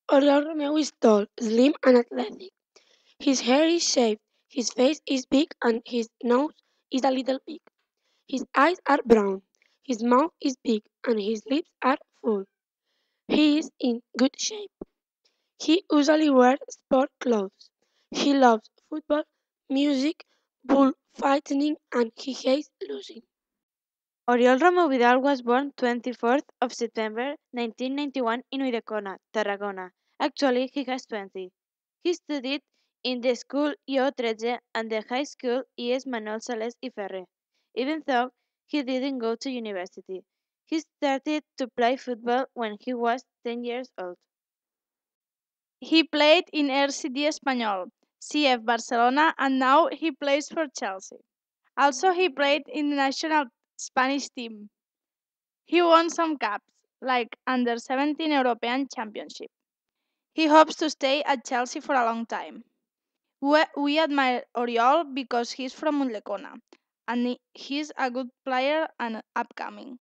Oriol Romeu is tall, slim, and athletic. His hair is shaved, his face is big, and his nose is a little big. His eyes are brown, his mouth is big, and his lips are full. He is in good shape. He usually wears sport clothes. He loves football, music, bullfighting, and he hates losing. Oriol Romeu Vidal was born 24th of September 1991 in Ulldecona, Tarragona. Actually, he has 20. He studied in the school IO13 and the high school IES Manuel Sales y Ferrer, even though he didn't go to university. He started to play football when he was 10 years old. He played in RCD Espanyol, CF Barcelona, and now he plays for Chelsea. Also, he played in the national Spanish team. He won some cups, like under 17 European Championship. He hopes to stay at Chelsea for a long time. We admire Oriol because he's from Ullecona and he's a good player and upcoming.